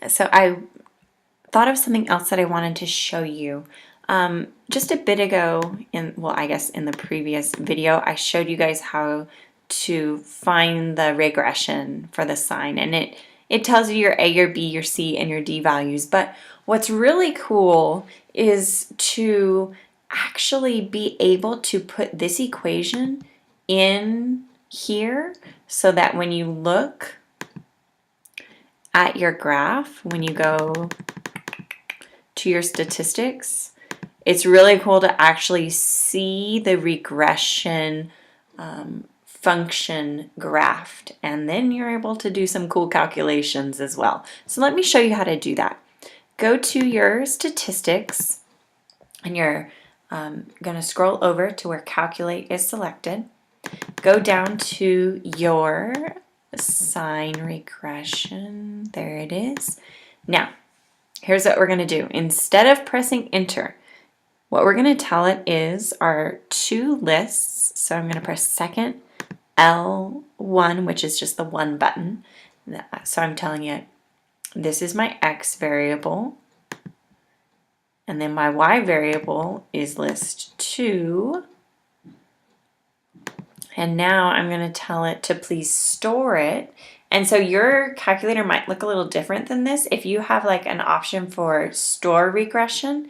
So I thought of something else that I wanted to show you. Just a bit ago, I guess in the previous video, I showed you guys how to find the regression for the sine, and it tells you your A, your B, your C, and your D values. But what's really cool is to actually be able to put this equation in here so that when you look at your graph, when you go to your statistics, it's really cool to actually see the regression function graphed, and then you're able to do some cool calculations as well. So let me show you how to do that. Go to your statistics, and you're going to scroll over to where calculate is selected. Go down to your sine regression. There it is. Now, here's what we're going to do. Instead of pressing enter, what we're going to tell it is our two lists. So I'm going to press second L1, which is just the one button. So I'm telling it this is my X variable, and then my Y variable is list 2. And now I'm going to tell it to please store it. And so your calculator might look a little different than this. If you have like an option for store regression,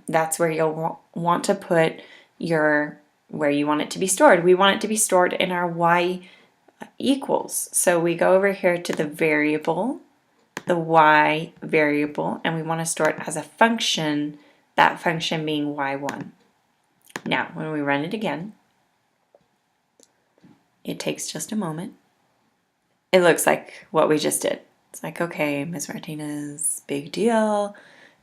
that's where you'll want to put where you want it to be stored. We want it to be stored in our Y equals. So we go over here to the variable, the Y variable, and we want to store it as a function, that function being Y1. Now, when we run it again, it takes just a moment. It looks like what we just did. It's like, okay, Ms. Martinez, big deal.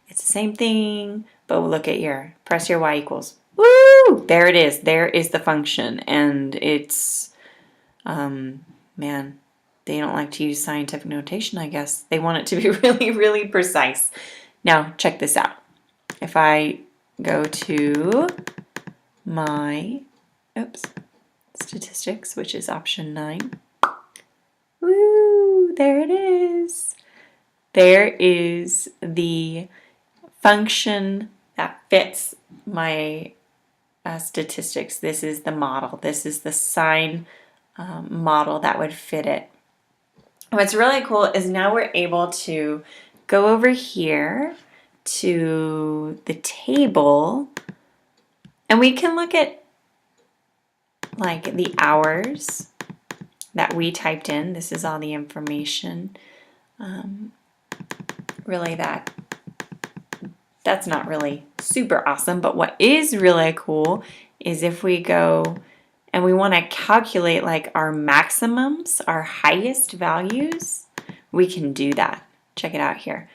It's the same thing, but we'll look at press your Y equals. Woo! There it is. There is the function. And it's, man, they don't like to use scientific notation, I guess. They want it to be really, really precise. Now, check this out. If I go to my, statistics, which is option 9. Woo! There it is. There is the function that fits my statistics. This is the model. This is the sine model that would fit it. What's really cool is now we're able to go over here to the table, and we can look at like the hours that we typed in. This is all the information. Really that's not really super awesome, but what is really cool is if we go and we want to calculate like our maximums, our highest values, we can do that. Check it out here.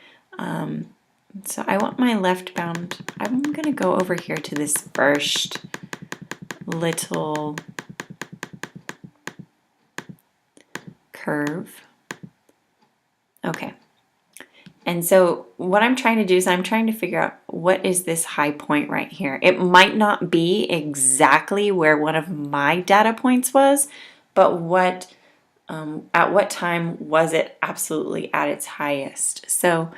So I want my left bound. I'm going to go over here to this first little curve. Okay. And so what I'm trying to do is I'm trying to figure out what is this high point right here. It might not be exactly where one of my data points was, but at what time was it absolutely at its highest? So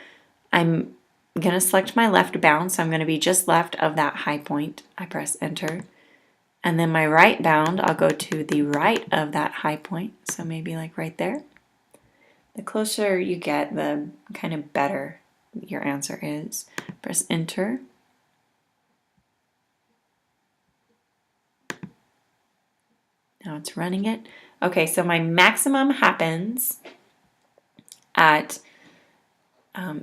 I'm going to select my left bound, so I'm going to be just left of that high point. I press enter. And then my right bound, I'll go to the right of that high point, so maybe like right there. The closer you get, the kind of better your answer is. Press enter. Now it's running it. Okay, so my maximum happens at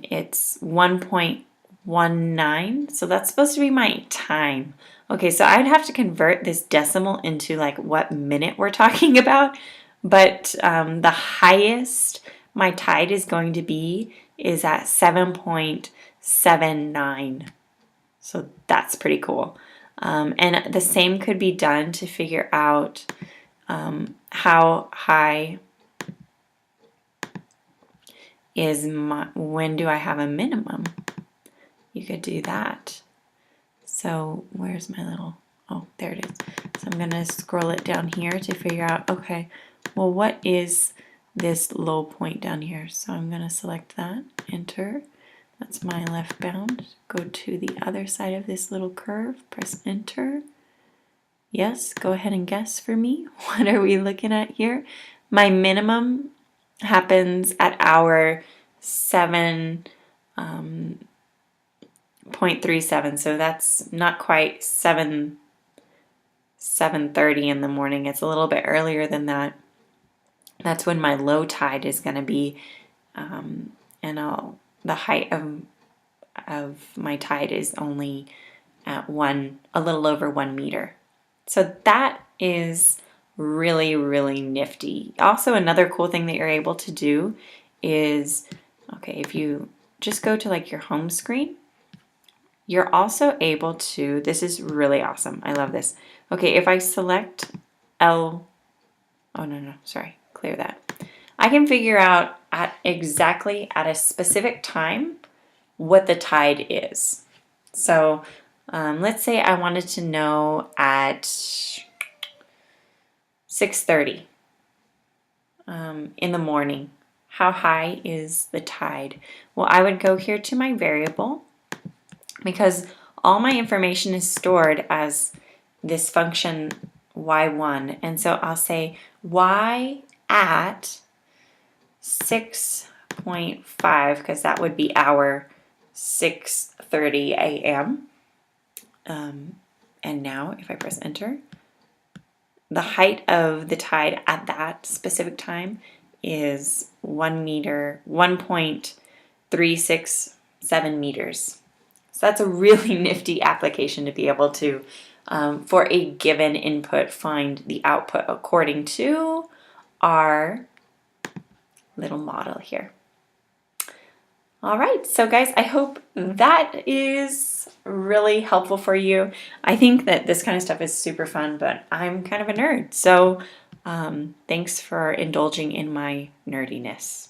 it's 1.19, so that's supposed to be my time. Okay, so I'd have to convert this decimal into like what minute we're talking about, but the highest my tide is going to be is at 7.79. So that's pretty cool. And the same could be done to figure out how high is when do I have a minimum? You could do that. So where's my little, oh, there it is. So I'm going to scroll it down here to figure out, okay, well, what is this low point down here. So I'm going to select that, enter. That's my left bound. Go to the other side of this little curve, press enter. Yes, go ahead and guess for me. What are we looking at here? My minimum happens at hour 7.37, so that's not quite 7:30 in the morning. It's a little bit earlier than that. That's when my low tide is going to be, and the height of my tide is only at a little over 1 meter. So that is really, really nifty. Also, another cool thing that you're able to do is, okay, if you just go to like your home screen, you're also able to, this is really awesome. I love this. Okay, if I select sorry, clear that. I can figure out exactly at a specific time what the tide is. So let's say I wanted to know at 6:30 in the morning, how high is the tide? Well, I would go here to my variable because all my information is stored as this function y1. And so I'll say y at 6.5 because that would be our 6:30 a.m. And now if I press enter, the height of the tide at that specific time is 1 meter, 1.367 meters. So that's a really nifty application to be able to, for a given input, find the output according to our little model here. All right, so guys, I hope that is really helpful for you. I think that this kind of stuff is super fun, but I'm kind of a nerd. So thanks for indulging in my nerdiness.